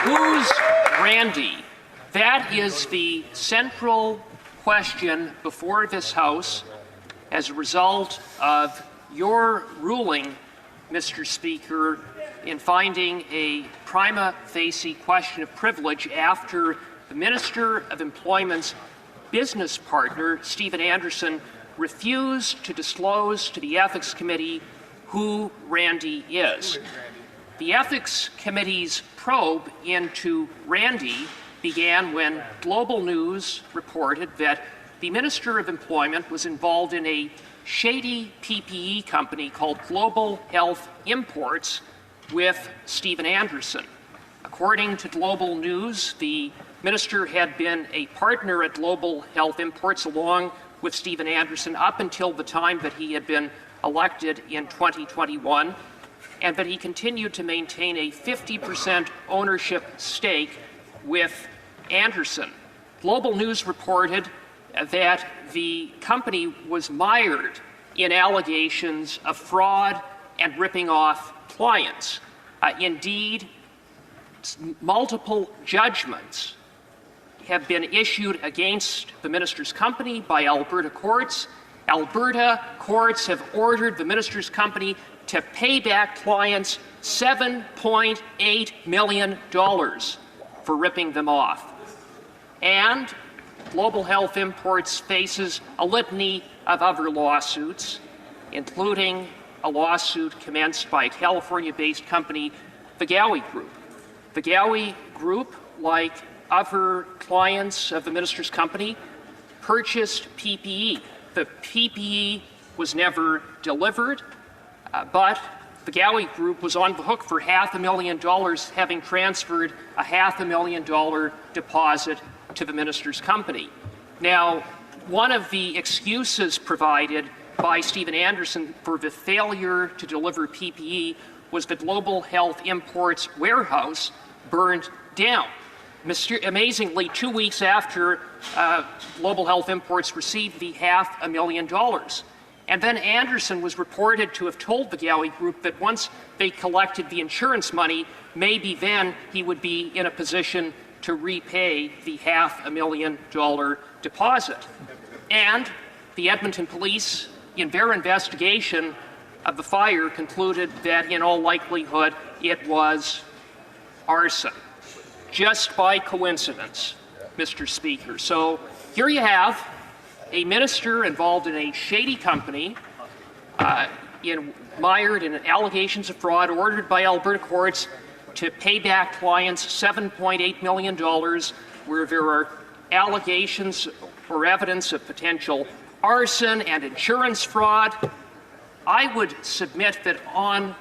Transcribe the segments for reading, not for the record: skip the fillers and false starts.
Who's Randy? That is the central question before this House as a result of your ruling, Mr. Speaker, in finding a prima facie question of privilege after the Minister of Employment's business partner, Stephen Anderson, refused to disclose to the Ethics Committee who Randy is. The Ethics Committee's probe into Randy began when Global News reported that the Minister of Employment was involved in a shady PPE company called Global Health Imports with Stephen Anderson. According to Global News, the Minister had been a partner at Global Health Imports along with Stephen Anderson up until the time that he had been elected in 2021, and that he continued to maintain a 50% ownership stake with Anderson. Global News reported that the company was mired in allegations of fraud and ripping off clients. Indeed, multiple judgments have been issued against the minister's company by Alberta Courts. Alberta Courts have ordered the minister's company to pay back clients $7.8 million for ripping them off. And Global Health Imports faces a litany of other lawsuits, including a lawsuit commenced by a California-based company, the Gowie Group. The Gowie Group, like other clients of the minister's company, purchased PPE. The PPE was never delivered, but the Gowie Group was on the hook for $500,000, having transferred a $500,000 deposit to the minister's company. Now, one of the excuses provided by Stephen Anderson for the failure to deliver PPE was the Global Health Imports warehouse burned down. Amazingly, 2 weeks after Global Health Imports received the $500,000. And then Anderson was reported to have told the Gowie Group that once they collected the insurance money, maybe then he would be in a position to repay the $500,000 deposit. And the Edmonton police, in their investigation of the fire, concluded that in all likelihood it was arson. Just by coincidence, Mr. Speaker. So here you have a minister involved in a shady company, mired in allegations of fraud, ordered by Alberta courts to pay back clients $7.8 million, where there are allegations or evidence of potential arson and insurance fraud. I would submit that on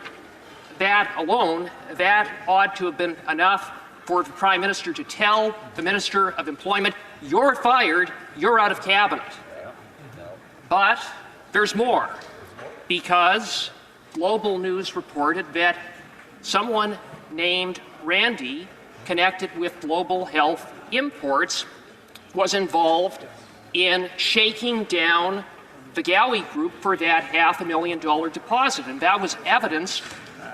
that alone, that ought to have been enough for the Prime Minister to tell the Minister of Employment, you're fired, you're out of cabinet. But there's more, because Global News reported that someone named Randy, connected with Global Health Imports, was involved in shaking down the Gowie Group for that $500,000 deposit, and that was evidenced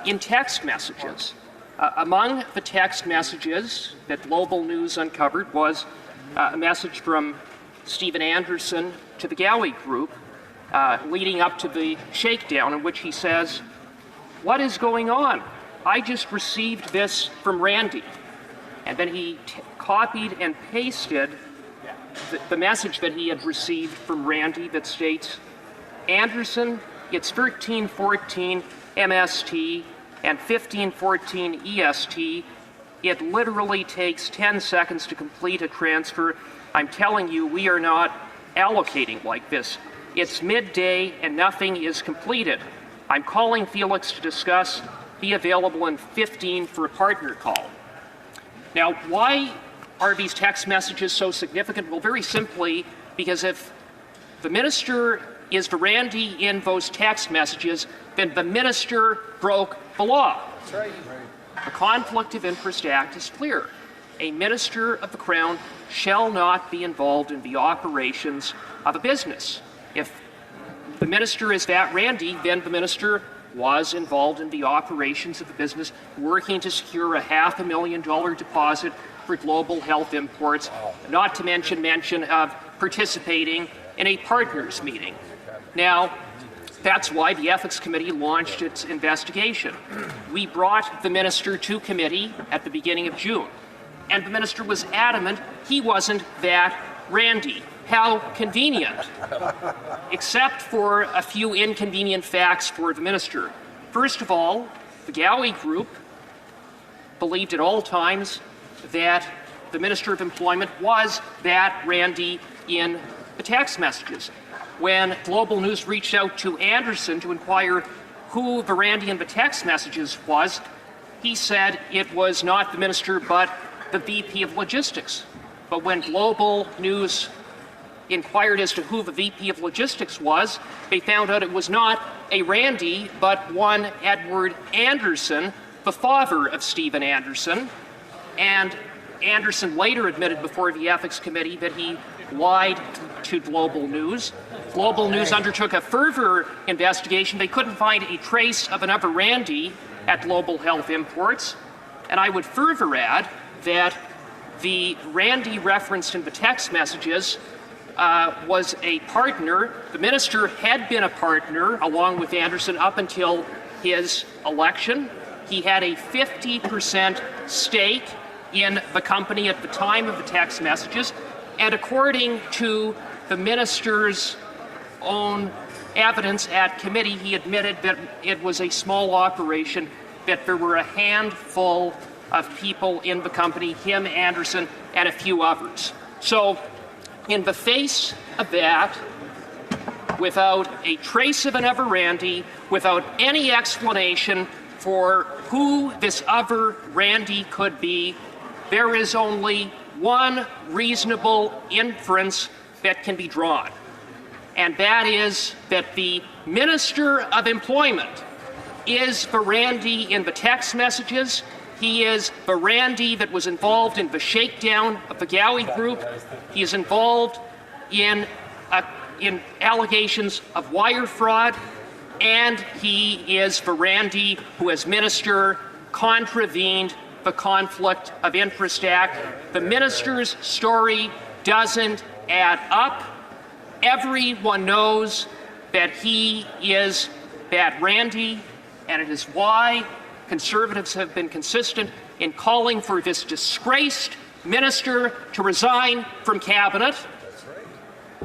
in text messages. Among the text messages that Global News uncovered was a message from Stephen Anderson to the Gowie Group leading up to the shakedown, in which he says, "What is going on? I just received this from Randy." And then he copied and pasted the message that he had received from Randy that states, "Anderson, it's 1314 MST and 1514 EST. It literally takes 10 seconds to complete a transfer. I'm telling you, we are not allocating like this. It's midday and nothing is completed. I'm calling Felix to discuss. Be available in 15 for a partner call." Now, why are these text messages so significant? Well, very simply, because if the minister is the Randy in those text messages, then the minister broke the law. That's right. The Conflict of Interest Act is clear. A minister of the Crown shall not be involved in the operations of a business. If the minister is that Randy, then the minister was involved in the operations of the business, working to secure a $500,000 deposit for Global Health Imports, not to mention mention of participating in a partners meeting. Now, that's why the Ethics Committee launched its investigation. We brought the minister to committee at the beginning of June, and the minister was adamant he wasn't that Randy. How convenient, except for a few inconvenient facts for the minister. First of all, the Gowie Group believed at all times that the Minister of Employment was that Randy in the text messages. When Global News reached out to Anderson to inquire who the Randy in the text messages was, he said it was not the minister but the VP of Logistics. But when Global News inquired as to who the VP of Logistics was, they found out it was not a Randy, but one Edward Anderson, the father of Stephen Anderson. And Anderson later admitted before the Ethics Committee that he lied to Global News. Global News undertook a further investigation. They couldn't find a trace of another Randy at Global Health Imports. And I would further add that the Randy referenced in the text messages was a partner. The minister had been a partner along with Anderson up until his election. He had a 50% stake in the company at the time of the text messages, and according to the minister's own evidence at committee, he admitted that it was a small operation, that there were a handful of people in the company, him, Anderson, and a few others. So, in the face of that, without a trace of another Randy, without any explanation for who this other Randy could be, there is only one reasonable inference that can be drawn, and that is that the Minister of Employment is the Randy in the text messages. He is the Randy that was involved in the shakedown of the Gowie Group. He is involved in allegations of wire fraud, and he is the Randy who, as minister, contravened the Conflict of Interest Act. The minister's story doesn't add up. Everyone knows that he is that Randy, and it is why Conservatives have been consistent in calling for this disgraced minister to resign from cabinet.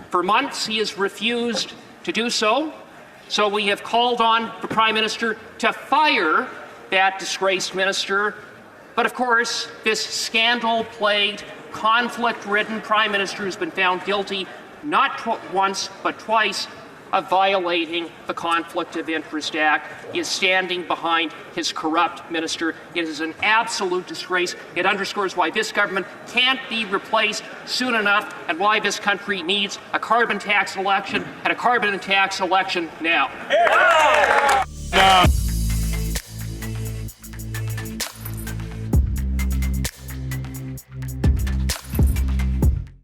For months, he has refused to do so. So we have called on the Prime Minister to fire that disgraced minister. But of course, this scandal-plagued, conflict-ridden Prime Minister has been found guilty not once but twice of violating the Conflict of Interest Act. He is standing behind his corrupt minister. It is an absolute disgrace. It underscores why this government can't be replaced soon enough and why this country needs a carbon tax election and a carbon tax election now.